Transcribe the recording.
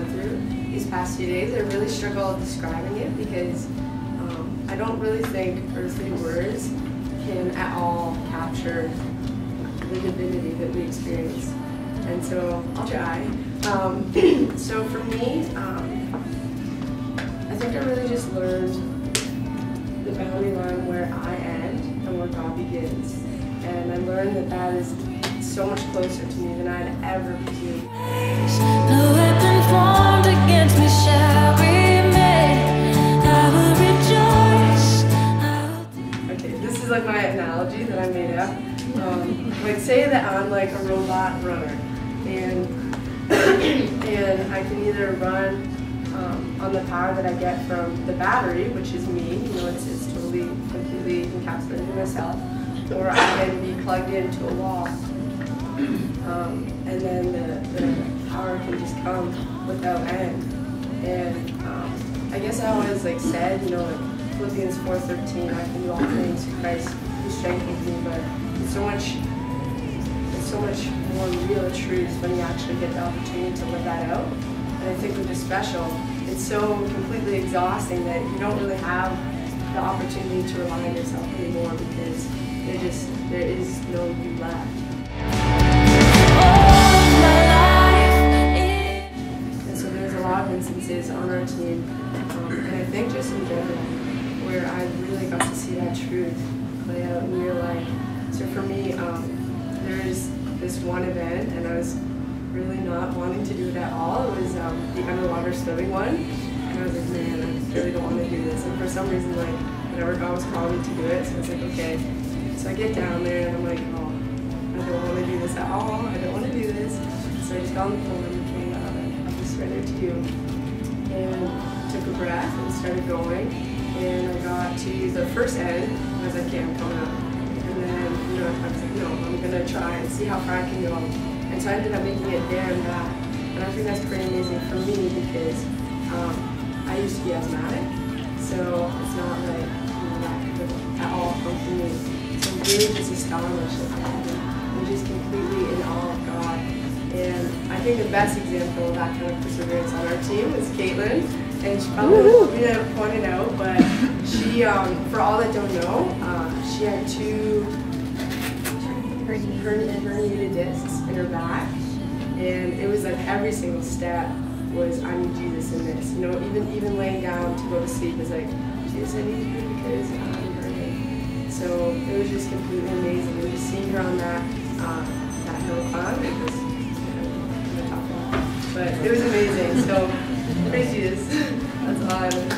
went through these past few days. I really struggle describing it because I don't really think earthly words can at all capture the divinity that we experience. And so I'll try. So for me, I think I really just learned the boundary line where I end and where God begins. And I learned that that is so much closer to me than I'd ever presumed. No weapon formed against me shall remain. I will rejoice. Okay, this is like my analogy that I made up. Like say that I'm like a robot runner, and I can either run on the power that I get from the battery, which is me, you know, it's totally, completely encapsulated in myself, or I can be plugged into a wall. And then the power can just come without end. And I guess I always like said, you know, like Philippians 4:13, I can do all things through Christ who strengthens me, but it's so much more real truth when you actually get the opportunity to live that out. And I think with the special, it's so completely exhausting that you don't really have the opportunity to rely on yourself anymore because there is no you left. And so there's a lot of instances on our team, and I think just in general, where I really got to see that truth play out in real life. So for me, there's this one event, and I was really not wanting to do it at all. It was the underwater swimming one, and I was like, man, I really don't want to do this. And for some reason, like, whenever God was calling me to do it, so I was like, okay. So I get down there, and I'm like, oh, I don't want to do this at all. I don't want to do this. So I just got on the phone and came out, I just surrendered to you, and took a breath and started going. And I got to the first end, and I was like, okay, I'm coming up. And then, you know, I was like, no, I'm going to try and see how far I can go. And so I ended up making it there and back. And I think that's pretty amazing for me because I used to be asthmatic. So it's not like, you know, that could at all come from me. So I'm really just astonished at that. I'm just completely in awe of God. And I think the best example of that kind of perseverance on our team is Caitlin. And she probably didn't point it out, but she, for all that don't know, she had two herniated discs in her back, and it was like every single step was, I need Jesus in this. You know, even laying down to go to sleep is like, Jesus, I need you because I'm hurting. So it was just completely amazing, and just seeing her on that hill climb, it was, I'm gonna talk about it, but it was amazing. So praise Jesus. That's all I would.